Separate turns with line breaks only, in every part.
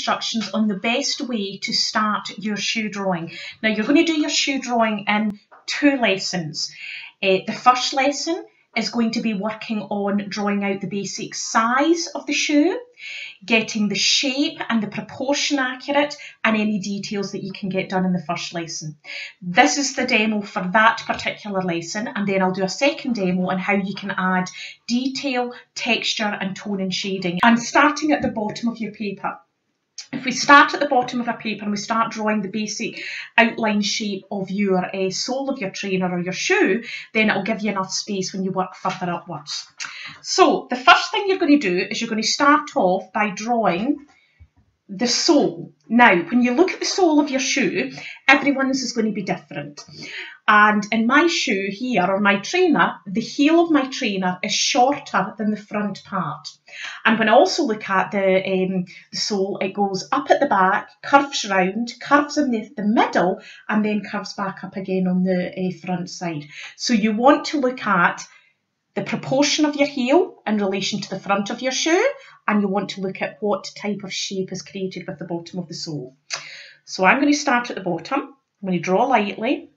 instructions on the best way to start your shoe drawing. Now you're going to do your shoe drawing in 2 lessons. The first lesson is going to be working on drawing out the basic size of the shoe, getting the shape and the proportion accurate, and any details that you can get done in the first lesson. This is the demo for that particular lesson, and then I'll do a second demo on how you can add detail, texture and tone and shading. I'm starting at the bottom of your paper. If we start at the bottom of our paper and we start drawing the basic outline shape of your sole of your trainer or your shoe, then it'll give you enough space when you work further upwards. So the first thing you're going to do is you're going to start off by drawing the sole. Now, when you look at the sole of your shoe, everyone's is going to be different. And in my shoe here, or my trainer, the heel of my trainer is shorter than the front part. And when I also look at the sole, it goes up at the back, curves round, curves in the middle, and then curves back up again on the front side. So you want to look at the proportion of your heel in relation to the front of your shoe, and you want to look at what type of shape is created with the bottom of the sole. So I'm going to start at the bottom. I'm going to draw lightly.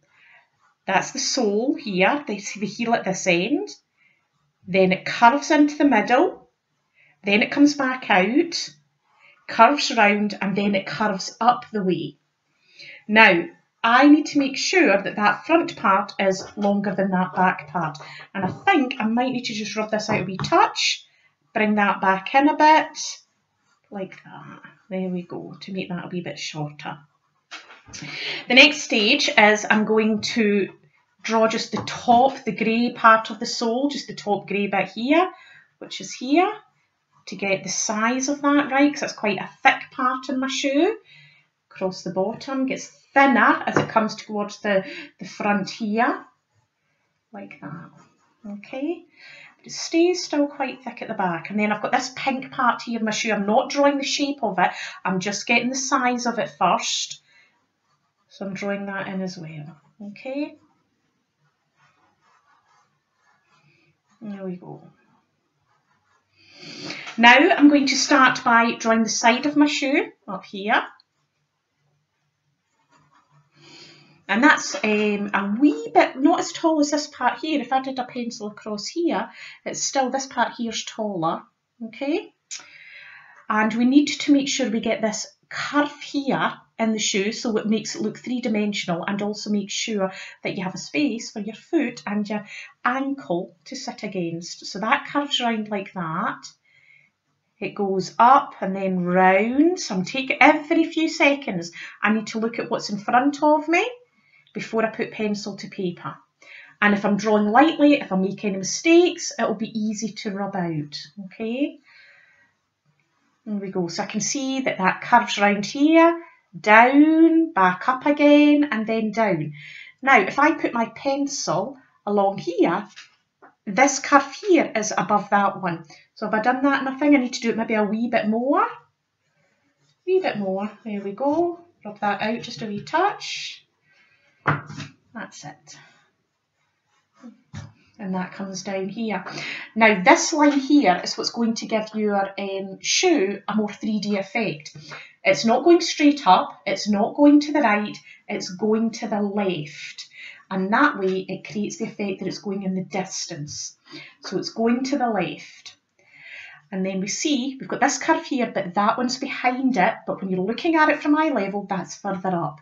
That's the sole here. They see the heel at this end. Then it curves into the middle. Then it comes back out, curves round, and then it curves up the way. Now, I need to make sure that that front part is longer than that back part. And I think I might need to just rub this out a wee touch, bring that back in a bit, like that. There we go, to make that a wee bit shorter. The next stage is I'm going to draw just the top, the grey part of the sole, just the top grey bit here, which is here, to get the size of that right, because that's quite a thick part in my shoe. Across the bottom, gets thinner as it comes towards the front here, like that. Okay, but it stays still quite thick at the back. And then I've got this pink part here in my shoe. I'm not drawing the shape of it, I'm just getting the size of it first. So I'm drawing that in as well. Okay, there we go. Now I'm going to start by drawing the side of my shoe up here. And that's a wee bit, not as tall as this part here. If I did a pencil across here, it's still, this part here's taller, okay? And we need to make sure we get this curve here in the shoe so it makes it look 3-dimensional, and also make sure that you have a space for your foot and your ankle to sit against. So that curves round like that. It goes up and then round. So I'm taking every few seconds, I need to look at what's in front of me before I put pencil to paper. And if I'm drawing lightly, if I make any mistakes, it'll be easy to rub out, okay? There we go. So I can see that that curves round here, down, back up again, and then down. Now, if I put my pencil along here, this curve here is above that one. So have I done that in my thing? I need to do it maybe a wee bit more. There we go. Rub that out just a wee touch. That's it. And that comes down here. Now this line here is what's going to give your shoe a more 3D effect. It's not going straight up, it's not going to the right, it's going to the left. And that way it creates the effect that it's going in the distance. So it's going to the left. And then we see we've got this curve here, but that one's behind it. But when you're looking at it from eye level, that's further up.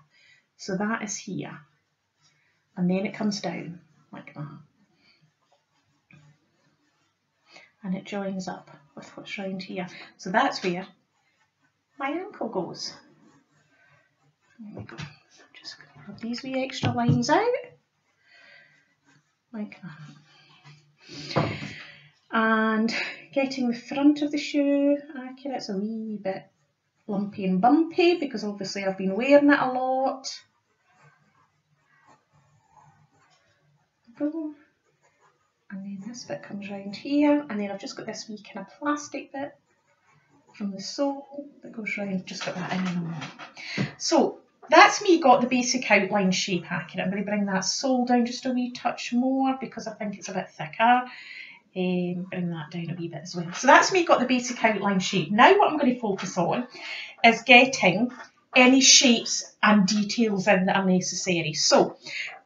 So that is here. And then it comes down like that. And it joins up with what's round here. So that's where my ankle goes. There we go. So I'm just going to rub these wee extra lines out. Like that. And getting the front of the shoe accurate. It's a wee bit lumpy and bumpy because obviously I've been wearing it a lot. And then this bit comes round here, and then I've just got this wee kind of plastic bit from the sole that goes round, just got that in and on. So that's me got the basic outline shape accurate. I'm going to bring that sole down just a wee touch more because I think it's a bit thicker. Bring that down a wee bit as well. So that's me got the basic outline shape. Now what I'm going to focus on is getting any shapes and details in that are necessary. So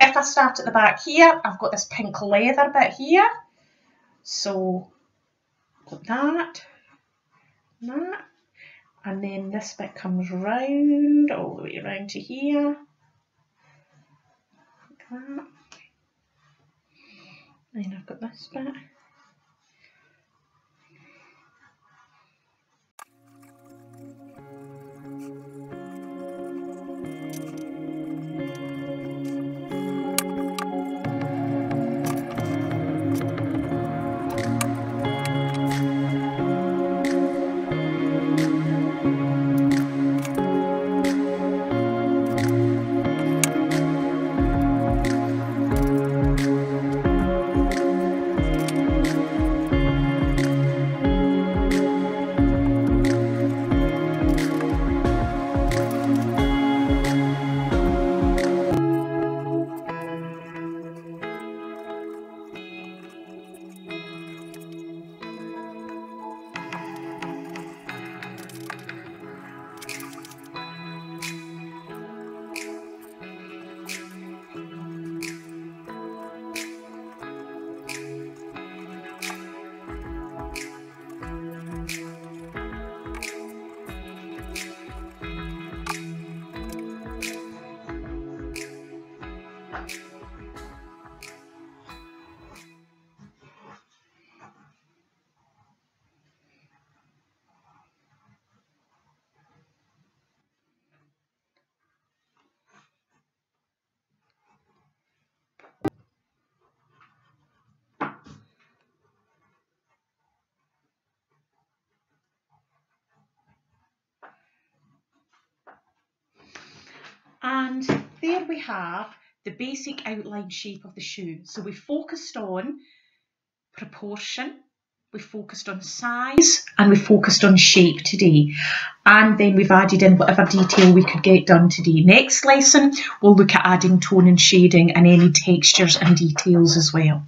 if I start at the back here, I've got this pink leather bit here. So got that, and then this bit comes round, all the way around to here. Like that. Then I've got this bit. And there we have the basic outline shape of the shoe. So we focused on proportion, we focused on size, and we focused on shape today. And then we've added in whatever detail we could get done today. Next lesson, we'll look at adding tone and shading and any textures and details as well.